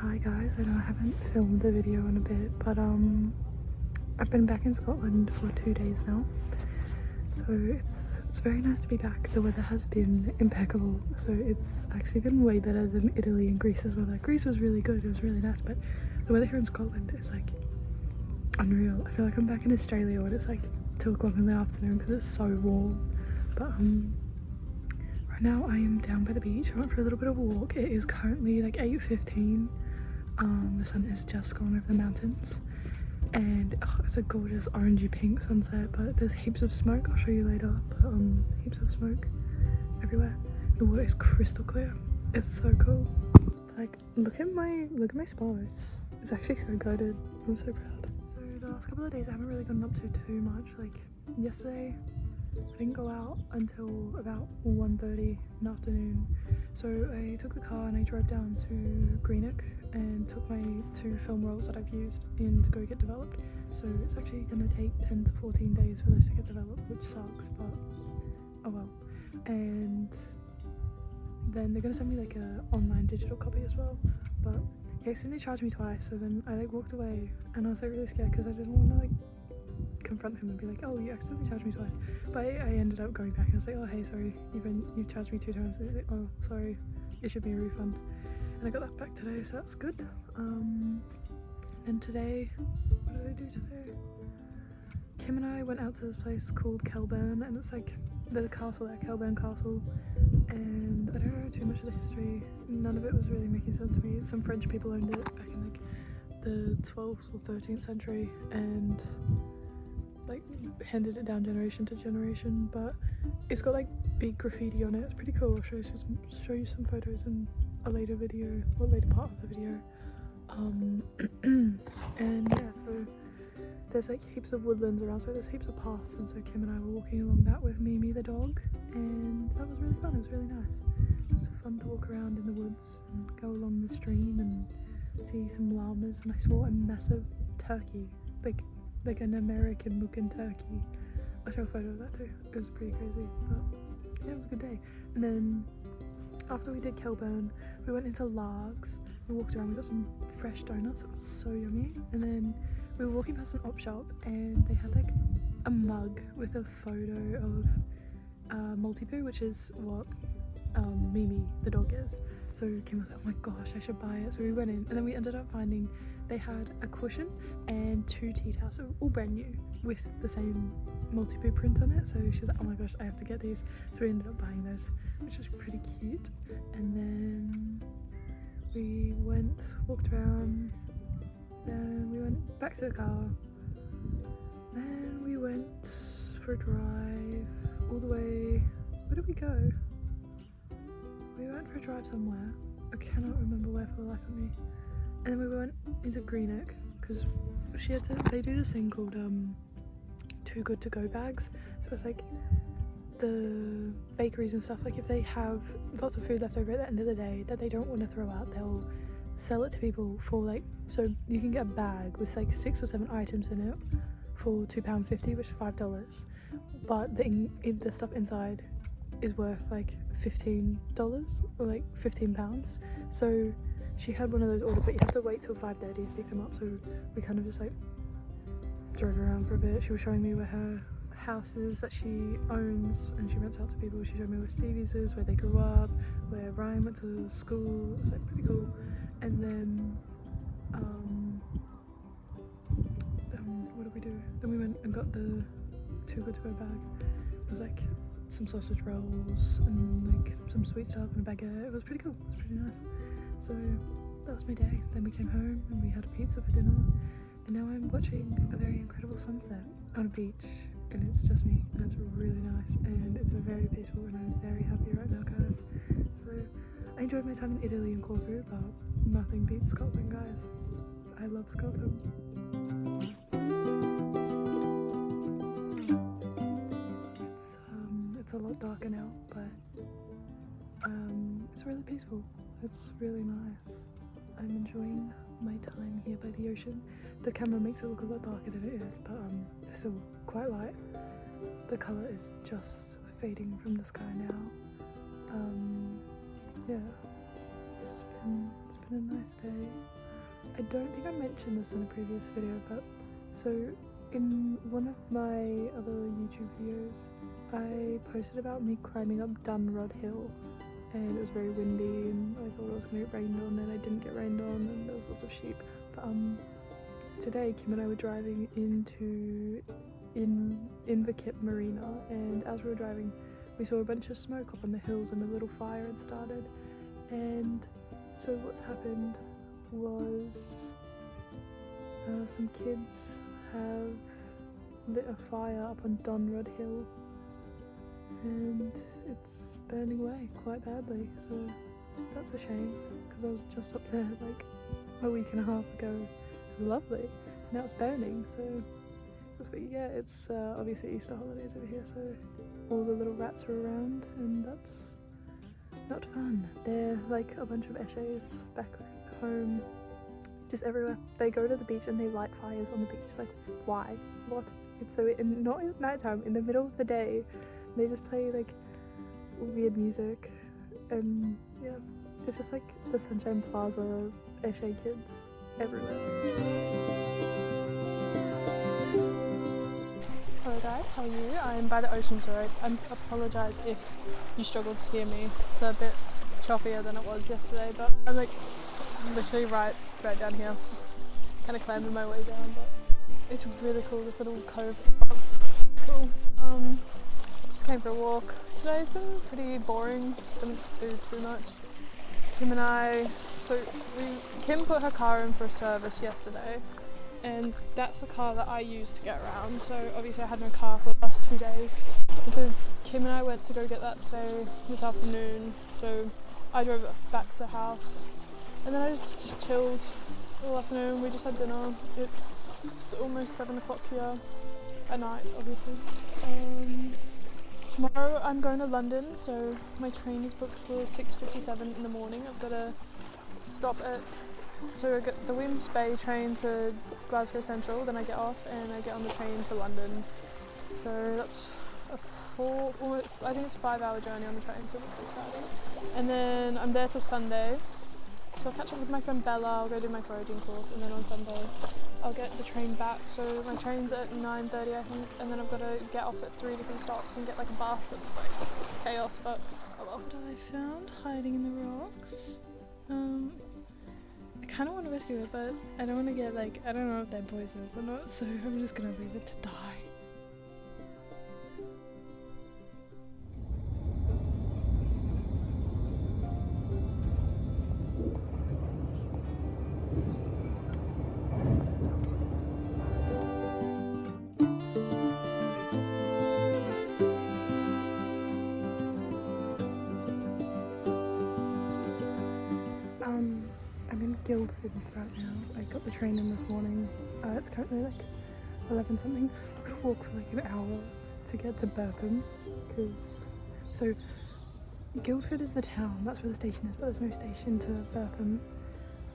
Hi guys, I know I haven't filmed the video in a bit, but I've been back in Scotland for 2 days now, so it's very nice to be back. The weather has been impeccable, so it's actually been way better than Italy and Greece's weather. Greece was really good, it was really nice, but the weather here in Scotland is like unreal. I feel like I'm back in Australia when it's like 2 o'clock in the afternoon because it's so warm. But right now I am down by the beach. I went for a little bit of a walk. It is currently like 8:15. The sun is just gone over the mountains and it's a gorgeous orangey pink sunset, but there's heaps of smoke. I'll show you later, but heaps of smoke everywhere. The water is crystal clear. It's so cool. Like look at my spa. It's actually so goated. I'm so proud. So the last couple of days I haven't really gotten up to too much. Like yesterday I didn't go out until about 1:30 in the afternoon, so I took the car and I drove down to Greenock and took my 2 film rolls that I've used in to go get developed. So it's actually going to take 10 to 14 days for those to get developed, which sucks, but oh well. And then they're going to send me like a online digital copy as well, but he accidentally charged me twice, so then I like walked away and I was like really scared because I didn't want to like confront him and be like, oh, you accidentally charged me twice. But I ended up going back and I was like, oh hey, sorry, you've charged me 2 times. And he was like, oh sorry, it should be a refund. And I got that back today, so that's good. And today, what did I do today? Kim and I went out to this place called Kelburn, and it's like there's a castle there, Kelburn Castle, and I don't know too much of the history. None of it was really making sense to me. Some French people owned it back in like the 12th or 13th century and like handed it down generation to generation, but it's got like big graffiti on it. It's pretty cool. I'll show you some photos in a later video, or later part of the video. And yeah, so there's like heaps of woodlands around, so there's heaps of paths, and so Kim and I were walking along that with Mimi the dog, and that was really fun. It was really nice. It was fun to walk around in the woods and go along the stream and see some llamas, and I saw a massive turkey, like an American looking turkey. I'll show a photo of that too. It was pretty crazy, but yeah, it was a good day. And then after we did Kelburn, we went into Largs. We walked around, we got some fresh donuts. It was so yummy. And then we were walking past an op shop and they had like a mug with a photo of Multi-Poo, which is what Mimi the dog is. So Kim was like, oh my gosh, I should buy it. So we went in and then we ended up finding they had a cushion and 2 tea towels, so all brand new with the same Multi-Poo print on it. So she was like, oh my gosh, I have to get these. So we ended up buying those, which was pretty cute. And then we walked around, then we went back to the car, then we went for a drive all the way. Where did we go? We went for a drive somewhere. I cannot remember where for the life of me. And then we went into Greenock because they do this thing called Too Good To Go bags. So it's like the bakeries and stuff, like if they have lots of food left over at the end of the day that they don't want to throw out, they'll sell it to people for like, so you can get a bag with like 6 or 7 items in it for £2.50, which is $5, but the stuff inside is worth like $15 or like £15. So she had one of those ordered, but you have to wait till 5:30 to pick them up. So we kind of just like drove around for a bit. She was showing me where her house is that she owns and she rents out to people. She showed me where Stevie's is, where they grew up, where Ryan went to school. It was like pretty cool. And then what did we do? Then we went and got the Too Good To Go bag. It was like some sausage rolls and like some sweet stuff and a baguette. It was pretty cool. It was pretty nice. So that was my day. Then we came home and we had a pizza for dinner, and now I'm watching a very incredible sunset on a beach, and it's just me, and it's really nice, and it's very peaceful, and I'm very happy right now, guys. So I enjoyed my time in Italy and Corfu, but nothing beats Scotland, guys. I love Scotland. It's a lot darker now, but it's really peaceful. It's really nice. I'm enjoying my time here by the ocean. The camera makes it look a lot darker than it is, but it's still quite light. The colour is just fading from the sky now. Yeah, it's been been a nice day. I don't think I mentioned this in a previous video, but so in one of my other YouTube videos I posted about me climbing up Dunrod Hill, and it was very windy and I thought I was going to get rained on, and I didn't get rained on, and there was lots of sheep. But today Kim and I were driving into Inverkip Marina, and as we were driving we saw a bunch of smoke up on the hills and a little fire had started. And so what's happened was some kids have lit a fire up on Dunrod Hill and it's burning away quite badly, so that's a shame because I was just up there like a week and a half ago. It was lovely. Now it's burning, so that's what you get. It's obviously Easter holidays over here, so all the little rats are around and that's not fun. They're like a bunch of eshays back home, just everywhere. They go to the beach and they light fires on the beach. Like, why? What? It's so, not at night time, in the middle of the day, they just play like weird music, and yeah, it's just like the Sunshine Plaza eshay kids everywhere. Hello guys, how are you? I'm by the Oceans Road. I apologise if you struggle to hear me. It's a bit choppier than it was yesterday, but I'm like literally right down here, just kind of climbing my way down. But it's really cool, this little cove. Cool. Just came for a walk. Today's been pretty boring, didn't do too much. Kim and I, Kim put her car in for a service yesterday, and that's the car that I used to get around. So obviously I had no car for the last 2 days, and so Kim and I went to go get that this afternoon. So I drove back to the house, and then I just chilled all afternoon. We just had dinner. It's almost 7 o'clock here at night, obviously. Tomorrow I'm going to London, so my train is booked for 6:57 in the morning. I've got to stop at, so I get the Wemyss Bay train to Glasgow Central, then I get off and I get on the train to London. So that's I think it's a 5-hour journey on the train, so that's exciting. And then I'm there till Sunday, so I'll catch up with my friend Bella, I'll go do my foraging course, and then on Sunday I'll get the train back. So my train's at 9:30 I think, and then I've got to get off at 3 different stops and get like a bus, and it's like chaos, but oh well. What I found hiding in the rocks, I kind of want to rescue it, but I don't want to get like, I don't know if they're poisonous or not, so I'm just gonna leave it to die. I'm in Guildford right now. I got the train in this morning. It's currently like 11 something. I've got to walk for like an hour to get to Burpham, so Guildford is the town, that's where the station is, but there's no station to Burpham,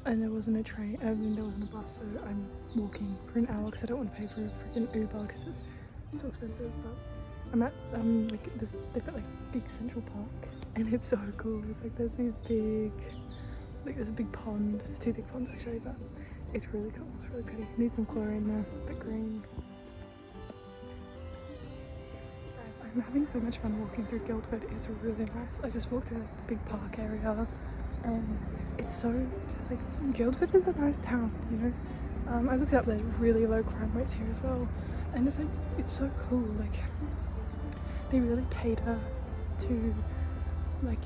and there wasn't a train, there wasn't a bus, so I'm walking for an hour because I don't want to pay for a freaking Uber because it's so expensive. But I'm at they've got like big Central Park, and it's so cool. It's like there's these big, like there's a big pond, there's 2 big ponds actually, but it's really cool, it's really pretty. Need some chlorine there, it's a bit green. Guys, I'm having so much fun walking through Guildford, it's really nice. I just walked through like the big park area, and it's so, just like, Guildford is a nice town, you know? I looked up, there's really low crime rates here as well, and it's like, it's so cool, like, they really cater to, like,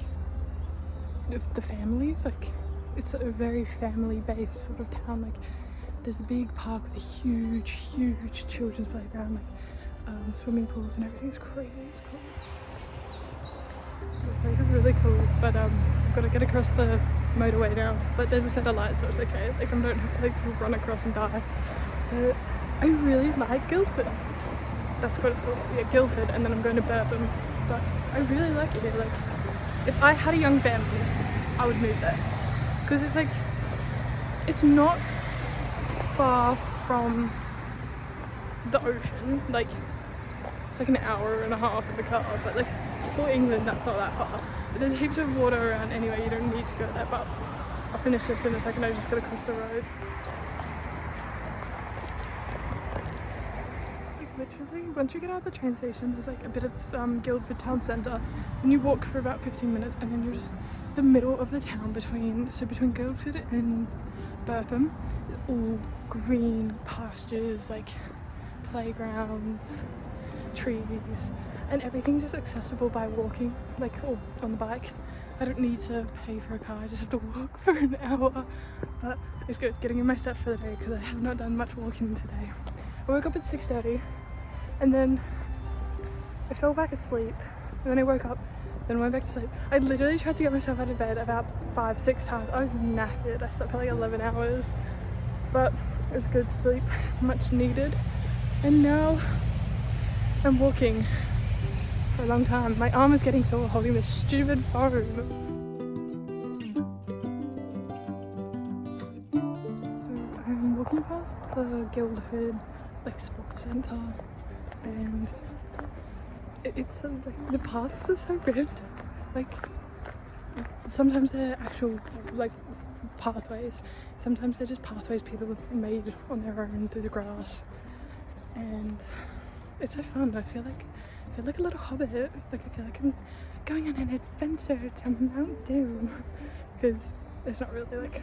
the families, like, it's a very family-based sort of town. Like, there's a big park with a huge children's playground, like swimming pools and everything. It's crazy, it's cool. This place is really cool, but I've got to get across the motorway now, but there's a set of lights, so it's okay. Like, I don't have to like run across and die. But I really like Guildford. That's what it's called. Yeah, Guildford, and then I'm going to Burpham. But I really like it here. Like, if I had a young family, I would move there. Because it's like, it's not far from the ocean. Like, it's like an hour and a half in the car, but like, for England, that's not that far. But there's heaps of water around anyway, you don't need to go there, but I'll finish this in a second. I just gotta cross the road. Like literally, once you get out of the train station, there's like a bit of Guildford town centre, and you walk for about 15 minutes, and then you're just the middle of the town between Guildford and Burpham. All green pastures, like playgrounds, trees, and everything's just accessible by walking, like, or on the bike. I don't need to pay for a car, I just have to walk for an hour. But it's good getting in my steps for the day because I have not done much walking today. I woke up at 6:30 and then I fell back asleep, and then I woke up, then went back to sleep. I literally tried to get myself out of bed about 5-6 times. I was knackered. I slept for like 11 hours, but it was good sleep, much needed. And now I'm walking for a long time. My arm is getting sore holding this stupid phone. So I'm walking past the Guildford like sports centre, and it's like the paths are so good. Like sometimes they're actual like pathways, sometimes they're just pathways people have made on their own through the grass, and it's so fun. I feel like a little hobbit. Like I feel like I'm going on an adventure to Mount Doom, because it's not really like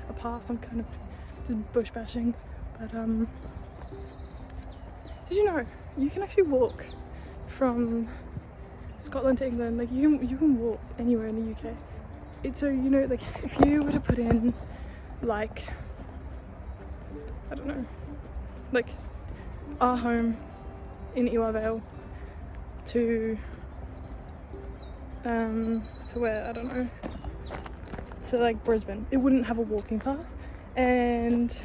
a path. I'm kind of just bush bashing. But did you know you can actually walk from Scotland to England? Like you can walk anywhere in the UK. It's so, you know, like if you were to put in like, I don't know, like our home in Iwa Vale to where, I don't know, to like Brisbane, it wouldn't have a walking path. And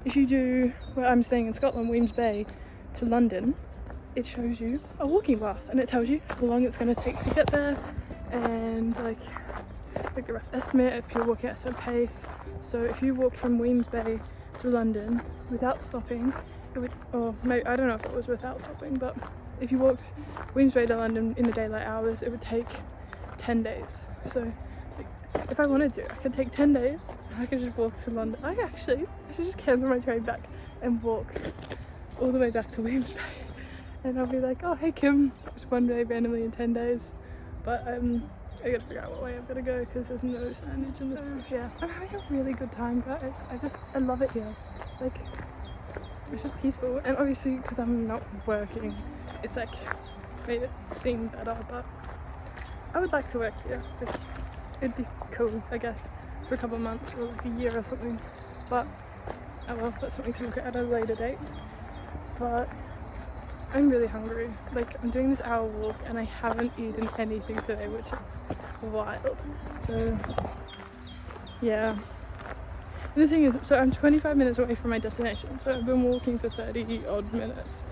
if you do where I'm staying in Scotland, Wemyss Bay to London, it shows you a walking path and it tells you how long it's going to take to get there, and like a rough estimate if you're walking at a certain pace. So if you walk from Wemyss Bay to London without stopping, it would, or maybe, I don't know if it was without stopping, but if you walked Wemyss Bay to London in the daylight hours, it would take 10 days. So like, if I wanted to, I could take 10 days and I could just walk to London. I should just cancel my train back and walk all the way back to Wemyss Bay, and I'll be like, oh hey Kim, just one day randomly in 10 days. But I gotta figure out what way I'm gonna go because there's no signage in the room. Yeah, I'm having a really good time, guys. I love it here. Like, it's just peaceful, and obviously because I'm not working, it's like made it seem better. But I would like to work here. Like, it'd be cool, I guess, for a couple of months or like a year or something. But oh well, that's something to look at a later date. But I'm really hungry. Like, I'm doing this hour walk and I haven't eaten anything today, which is wild. So yeah. And the thing is, so I'm 25 minutes away from my destination, so I've been walking for 30 odd minutes.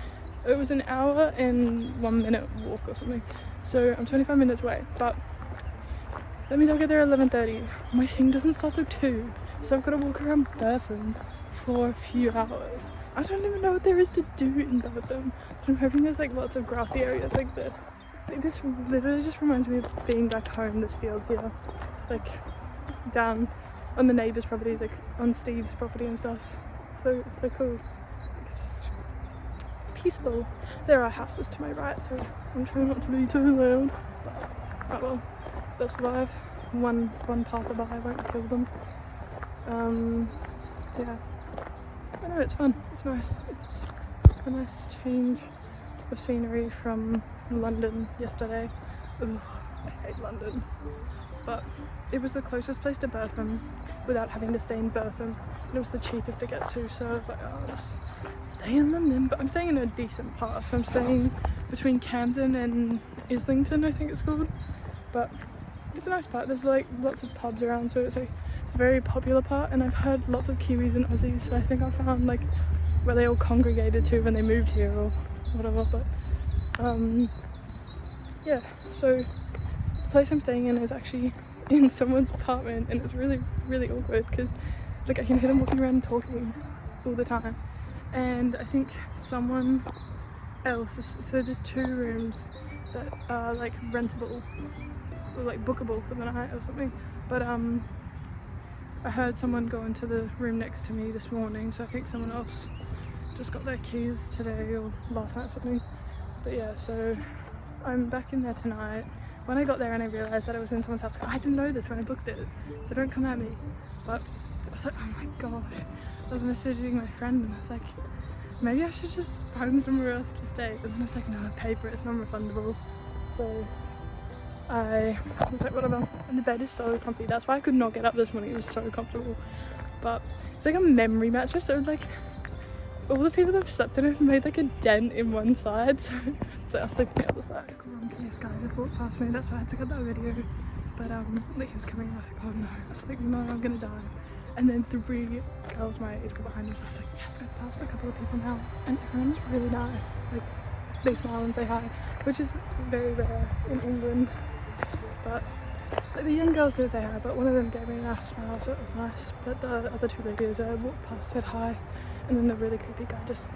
It was an hour and 1 minute walk or something, so I'm 25 minutes away, but that means I'll get there at 11:30. My thing doesn't start till 2, so I've got to walk around Burpham for a few hours. I don't even know what there is to do in Burpham, so I'm hoping there's like lots of grassy areas like this. Like, this literally just reminds me of being back home, this field here, like down on the neighbours' properties, like on Steve's property and stuff. So it's so cool. It's just peaceful. There are houses to my right, so I'm trying not to be too loud. But oh well, they'll survive. One passerby won't kill them. Yeah. I know, it's fun. It's nice. It's a nice change of scenery from London yesterday. Ugh, I hate London. But it was the closest place to Burpham without having to stay in Burpham, and it was the cheapest to get to, so I was like, oh, I'll just stay in London. But I'm staying in a decent part, so I'm staying between Camden and Islington, I think it's called. But it's a nice part. There's like lots of pubs around, so it's a very popular part, and I've heard lots of Kiwis and Aussies, so I think I found like where they all congregated to when they moved here or whatever. But yeah, so the place I'm staying in is actually in someone's apartment, and it's really awkward because like I can hear them walking around and talking all the time, and I think someone else is, so there's 2 rooms that are like rentable or like bookable for the night or something, but I heard someone go into the room next to me this morning, so I think someone else just got their keys today or last night or something. But yeah, so I'm back in there tonight. When I got there and I realised that I was in someone's house, I didn't know this when I booked it, so don't come at me. But I was like, oh my gosh. I was messaging my friend and I was like, maybe I should just find somewhere else to stay. And then I was like, no, I paid for it, it's non-refundable. So I was like, whatever. And the bed is so comfy. That's why I could not get up this morning, it was so comfortable. But it's like a memory mattress, so like all the people that have slept in it have made like a dent in one side, so I'll sleep on the other side. This guy just walked past me, that's why I had to cut that video. But like he was coming and I was like, oh no. I was like, no, I'm gonna die. And then 3 girls my age were behind me, so I was like, yes. I've passed a couple of people now and everyone's really nice. Like they smile and say hi, which is very rare in England. But like, the young girls did say hi, but one of them gave me a nice smile, so it was nice. But the other 2 ladies walked past, said hi, and then the really creepy guy just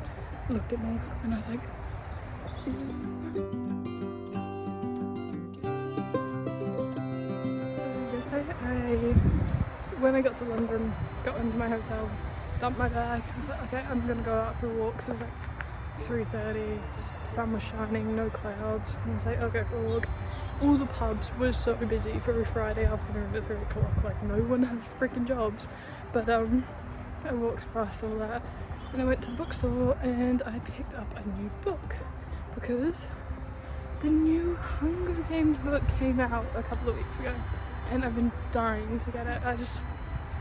looked at me and I was like, so yesterday when I got to London, got into my hotel, dumped my bag, I was like, okay, I'm gonna go out for a walk. So it was like 3:30, sun was shining, no clouds, and I was like, I'll go for a walk. All the pubs were so busy for a Friday afternoon at 3 o'clock, like no one has freaking jobs. But I walked past all that and I went to the bookstore and I picked up a new book because the new Hunger Games book came out a couple of weeks ago and I've been dying to get it.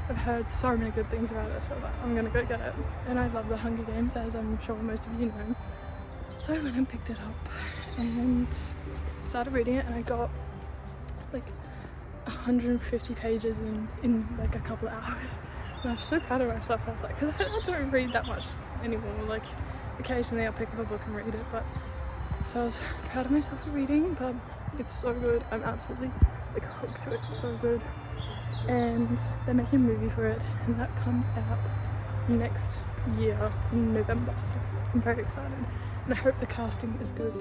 I've heard so many good things about it, so I was like, I'm gonna go get it. And I love the Hunger Games, as I'm sure most of you know. So I went and picked it up and started reading it, and I got like 150 pages in like a couple of hours. And I was so proud of myself. I was like, because I don't read that much anymore. Like occasionally I'll pick up a book and read it, but so I was proud of myself for reading. But it's so good. I'm absolutely like hooked to it. It's so good. And they're making a movie for it, and that comes out next year in November. So I'm very excited, and I hope the casting is good.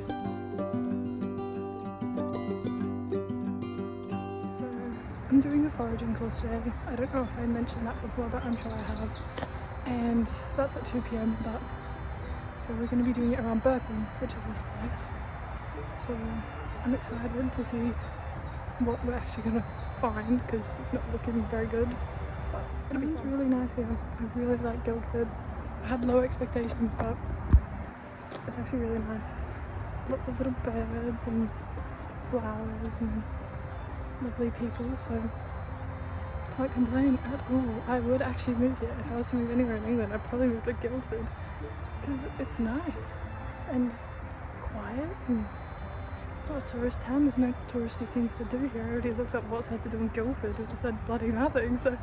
So I'm doing a foraging course today. I don't know if I mentioned that before, but I'm sure I have. And that's at 2 PM. But so we're going to be doing it around Burton, which is this place. So I'm excited to see what we're actually going to find, because it's not looking very good, but it's really nice here. I really like Guildford. I had low expectations, but it's actually really nice. There's lots of little birds and flowers and lovely people, so I can't complain at all. I would actually move here. If I was to move anywhere in England, I'd probably move to Guildford because it's nice and quiet and not a tourist town. There's no touristy things to do here. I already looked up what's had to do in Guildford. It said bloody nothing, so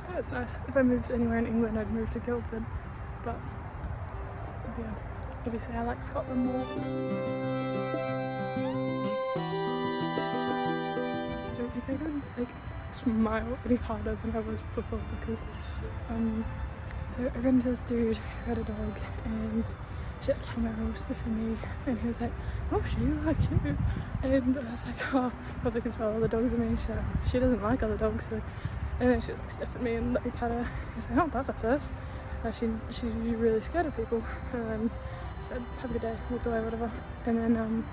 yeah, it's nice. If I moved anywhere in England, I'd move to Guildford, but yeah, obviously I like Scotland more. I don't think I would like smile any harder than I was before, because so I ran into this dude who had a dog and she came over all sniffing me, and he was like, oh, she likes you. And I was like, oh, probably can smell other dogs in me. She doesn't like other dogs. So. And then she was like sniffing me and let me pat her. He was like, oh, that's a first. She's really scared of people. And I said, have a good day, walked away, whatever. And then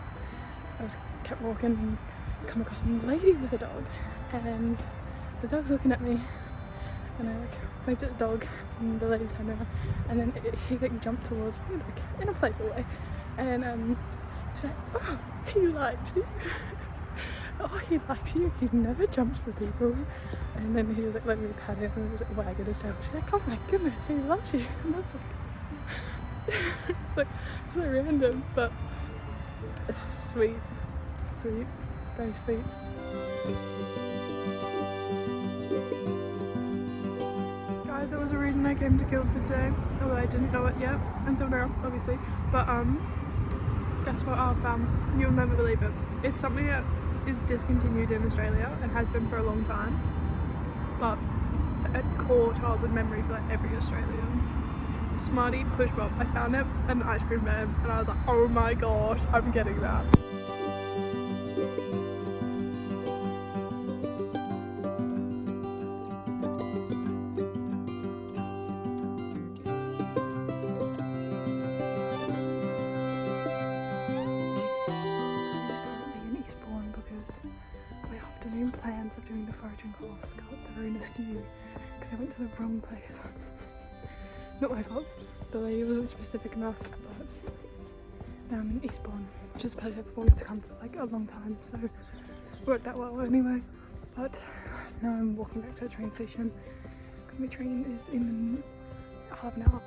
I kept walking and come across a lady with a dog. And the dog's looking at me. And I like waved at the dog, and the lady turned around, and then he like jumped towards me like in a playful way, and she's like, oh, he likes you. Oh, he likes you, he never jumps for people. And then he was like letting me pat him, and he was like wagging his tail. She's like, oh my goodness, he loves you. And that's like so random, but sweet, very sweet. There was a reason I came to Guildford today, although I didn't know it yet until now, obviously. But guess what I found? You'll never believe it. It's something that is discontinued in Australia and has been for a long time, but it's a core childhood memory for like every Australian. Smarty Push Pop. I found it at an ice cream van and I was like, oh my gosh, I'm getting that. because I went to the wrong place. Not my fault, the lady wasn't specific enough, but now I'm in Eastbourne, which is a place I've wanted to come for like a long time, so it worked out well anyway. But now I'm walking back to the train station because my train is in half an hour.